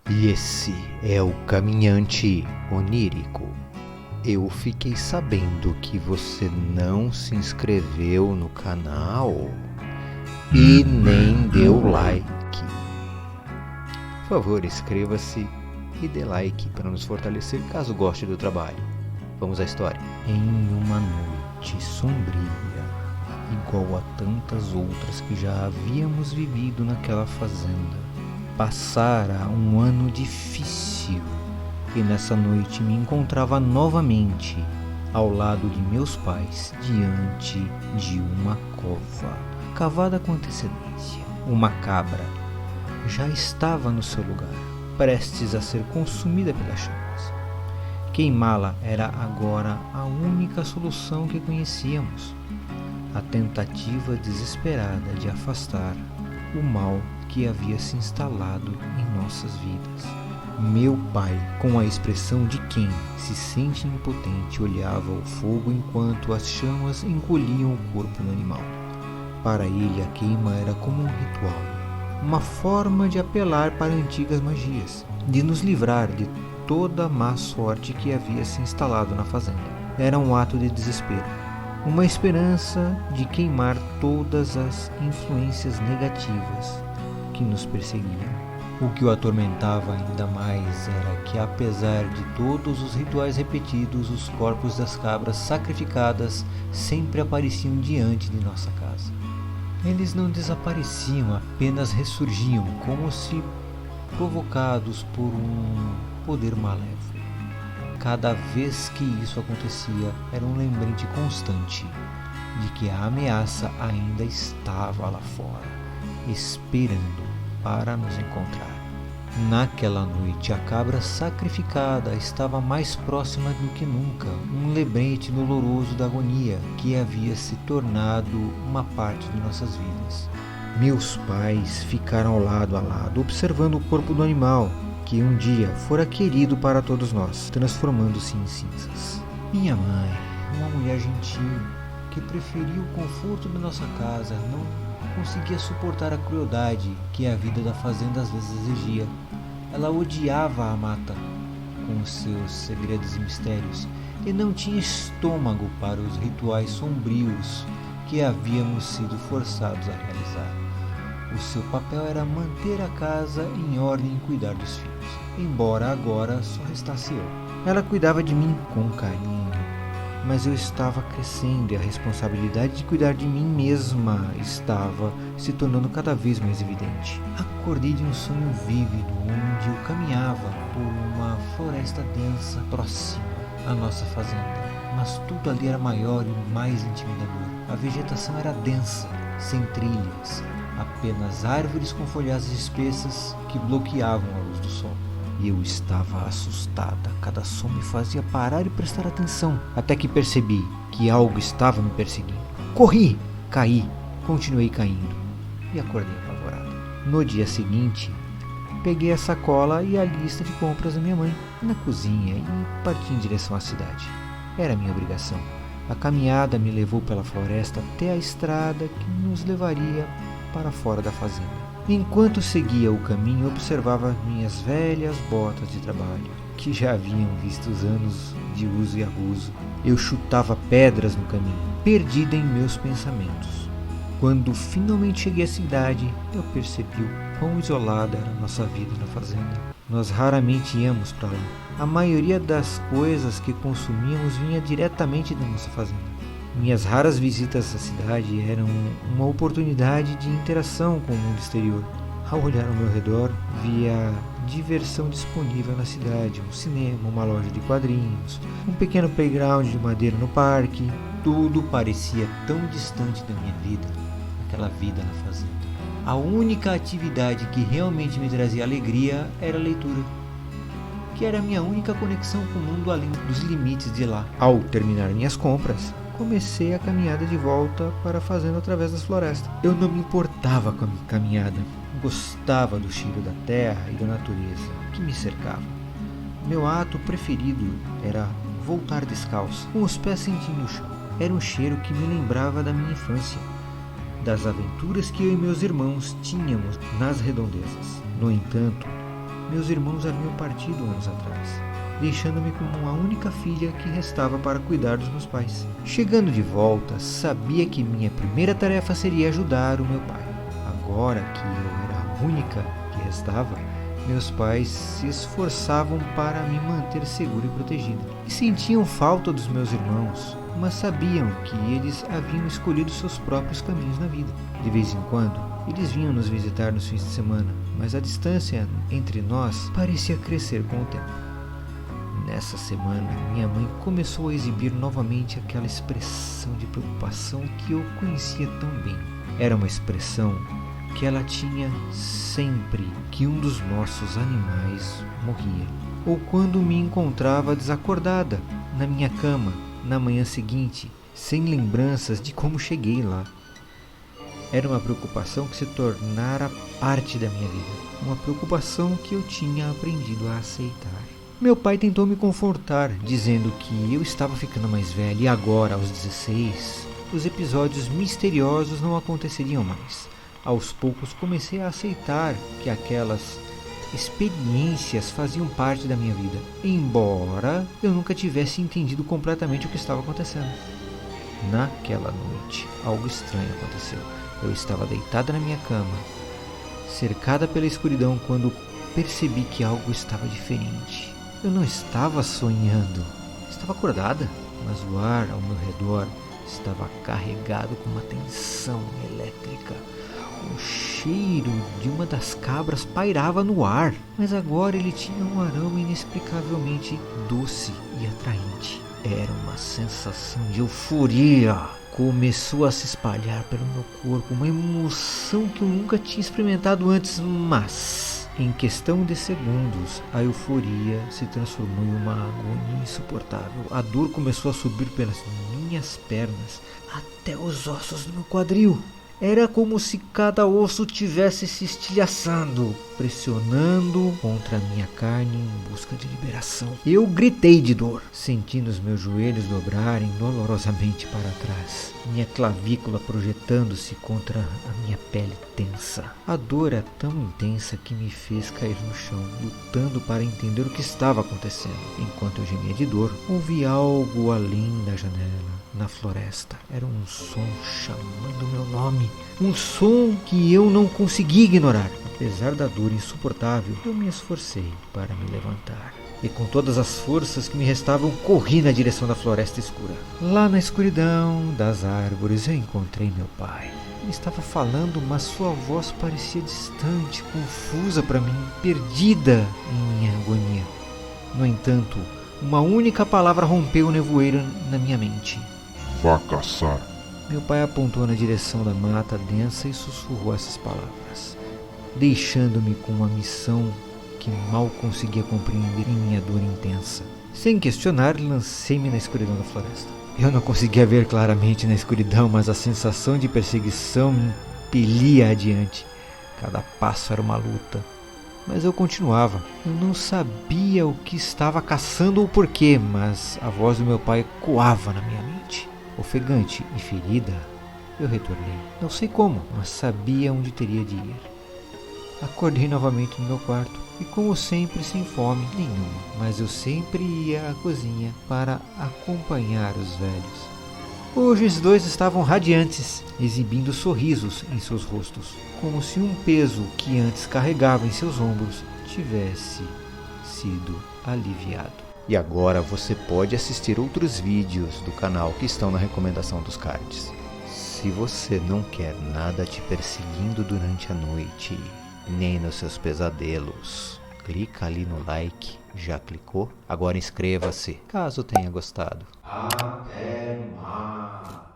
E esse é o Caminhante Onírico. Eu fiquei sabendo que você não se inscreveu no canal e nem deu like. Por favor, inscreva-se e dê like para nos fortalecer caso goste do trabalho. Vamos à história. Em uma noite sombria, igual a tantas outras que já havíamos vivido naquela fazenda, passara um ano difícil e nessa noite me encontrava novamente ao lado de meus pais diante de uma cova cavada com antecedência. Uma cabra já estava no seu lugar, prestes a ser consumida pelas chamas. Queimá-la era agora a única solução que conhecíamos, a tentativa desesperada de afastar o mal que havia se instalado em nossas vidas. Meu pai, com a expressão de quem se sente impotente, olhava o fogo enquanto as chamas encolhiam o corpo do animal. Para ele, a queima era como um ritual, uma forma de apelar para antigas magias, de nos livrar de toda a má sorte que havia se instalado na fazenda. Era um ato de desespero, uma esperança de queimar todas as influências negativas que nos perseguiam. O que o atormentava ainda mais era que, apesar de todos os rituais repetidos, os corpos das cabras sacrificadas sempre apareciam diante de nossa casa. Eles não desapareciam, apenas ressurgiam, como se provocados por um poder malévolo. Cada vez que isso acontecia, era um lembrete constante de que a ameaça ainda estava lá fora, esperando para nos encontrar. Naquela noite, a cabra sacrificada estava mais próxima do que nunca, um lembrete doloroso da agonia que havia se tornado uma parte de nossas vidas. Meus pais ficaram ao lado a lado, observando o corpo do animal, que um dia fora querido para todos nós, transformando-se em cinzas. Minha mãe, uma mulher gentil, que preferia o conforto da nossa casa, não conseguia suportar a crueldade que a vida da fazenda às vezes exigia. Ela odiava a mata, com os seus segredos e mistérios, e não tinha estômago para os rituais sombrios que havíamos sido forçados a realizar. O seu papel era manter a casa em ordem e cuidar dos filhos, embora agora só restasse eu. Ela cuidava de mim com carinho, mas eu estava crescendo e a responsabilidade de cuidar de mim mesma estava se tornando cada vez mais evidente. Acordei de um sonho vívido onde eu caminhava por uma floresta densa próxima à nossa fazenda, mas tudo ali era maior e mais intimidador. A vegetação era densa, sem trilhas, apenas árvores com folhagens espessas que bloqueavam a luz do sol. Eu estava assustada, cada som me fazia parar e prestar atenção, até que percebi que algo estava me perseguindo. Corri, caí, continuei caindo e acordei apavorada. No dia seguinte, peguei a sacola e a lista de compras da minha mãe na cozinha e parti em direção à cidade. Era minha obrigação. A caminhada me levou pela floresta até a estrada que nos levaria para fora da fazenda. Enquanto seguia o caminho, observava minhas velhas botas de trabalho, que já haviam visto os anos de uso e abuso. Eu chutava pedras no caminho, perdida em meus pensamentos. Quando finalmente cheguei à cidade, eu percebi o quão isolada era a nossa vida na fazenda. Nós raramente íamos para lá. A maioria das coisas que consumíamos vinha diretamente da nossa fazenda. Minhas raras visitas à cidade eram uma oportunidade de interação com o mundo exterior. Ao olhar ao meu redor, via diversão disponível na cidade, um cinema, uma loja de quadrinhos, um pequeno playground de madeira no parque. Tudo parecia tão distante da minha vida, aquela vida na fazenda. A única atividade que realmente me trazia alegria era a leitura, que era a minha única conexão com o mundo além dos limites de lá. Ao terminar minhas compras, comecei a caminhada de volta para a fazenda através das florestas. Eu não me importava com a minha caminhada. Gostava do cheiro da terra e da natureza que me cercava. Meu ato preferido era voltar descalço, com os pés sentindo o chão. Era um cheiro que me lembrava da minha infância, das aventuras que eu e meus irmãos tínhamos nas redondezas. No entanto, Meus irmãos haviam partido anos atrás, deixando-me como a única filha que restava para cuidar dos meus pais. Chegando de volta, sabia que minha primeira tarefa seria ajudar o meu pai. Agora que eu era a única que restava, meus pais se esforçavam para me manter segura e protegida. E sentiam falta dos meus irmãos, mas sabiam que eles haviam escolhido seus próprios caminhos na vida. De vez em quando, eles vinham nos visitar nos fins de semana, mas a distância entre nós parecia crescer com o tempo. Nessa semana, minha mãe começou a exibir novamente aquela expressão de preocupação que eu conhecia tão bem. Era uma expressão que ela tinha sempre que um dos nossos animais morria, ou quando me encontrava desacordada na minha cama na manhã seguinte, sem lembranças de como cheguei lá. Era uma preocupação que se tornara parte da minha vida, uma preocupação que eu tinha aprendido a aceitar. Meu pai tentou me confortar, dizendo que eu estava ficando mais velha e agora, aos 16, os episódios misteriosos não aconteceriam mais. Aos poucos comecei a aceitar que aquelas experiências faziam parte da minha vida, embora eu nunca tivesse entendido completamente o que estava acontecendo. Naquela noite, algo estranho aconteceu. Eu estava deitada na minha cama, cercada pela escuridão, quando percebi que algo estava diferente. Eu não estava sonhando, estava acordada, mas o ar ao meu redor estava carregado com uma tensão elétrica. O cheiro de uma das cabras pairava no ar, mas agora ele tinha um aroma inexplicavelmente doce e atraente. Era uma sensação de euforia. Começou a se espalhar pelo meu corpo, uma emoção que eu nunca tinha experimentado antes, mas em questão de segundos, a euforia se transformou em uma agonia insuportável. A dor começou a subir pelas minhas pernas até os ossos do meu quadril. Era como se cada osso tivesse se estilhaçando, pressionando contra a minha carne em busca de liberação. Eu gritei de dor, sentindo os meus joelhos dobrarem dolorosamente para trás, minha clavícula projetando-se contra a minha pele tensa. A dor é tão intensa que me fez cair no chão, lutando para entender o que estava acontecendo. Enquanto eu gemia de dor, ouvi algo além da janela. Na floresta, era um som chamando meu nome, um som que eu não conseguia ignorar. Apesar da dor insuportável, eu me esforcei para me levantar, e com todas as forças que me restavam, corri na direção da floresta escura. Lá na escuridão das árvores, eu encontrei meu pai. Ele estava falando, mas sua voz parecia distante, confusa para mim, perdida em minha agonia. No entanto, uma única palavra rompeu o nevoeiro na minha mente. Vá caçar. Meu pai apontou na direção da mata densa e sussurrou essas palavras, deixando-me com uma missão que mal conseguia compreender em minha dor intensa. Sem questionar, lancei-me na escuridão da floresta. Eu não conseguia ver claramente na escuridão, mas a sensação de perseguição me impelia adiante. Cada passo era uma luta, mas eu continuava. Eu não sabia o que estava caçando ou porquê, mas a voz do meu pai ecoava na minha mente. Ofegante e ferida, eu retornei. Não sei como, mas sabia onde teria de ir. Acordei novamente no meu quarto e, como sempre, sem fome nenhuma. Mas eu sempre ia à cozinha para acompanhar os velhos. Hoje os dois estavam radiantes, exibindo sorrisos em seus rostos, como se um peso que antes carregava em seus ombros tivesse sido aliviado. E agora você pode assistir outros vídeos do canal que estão na recomendação dos cards. Se você não quer nada te perseguindo durante a noite, nem nos seus pesadelos, clica ali no like. Já clicou? Agora inscreva-se, caso tenha gostado. Até mais!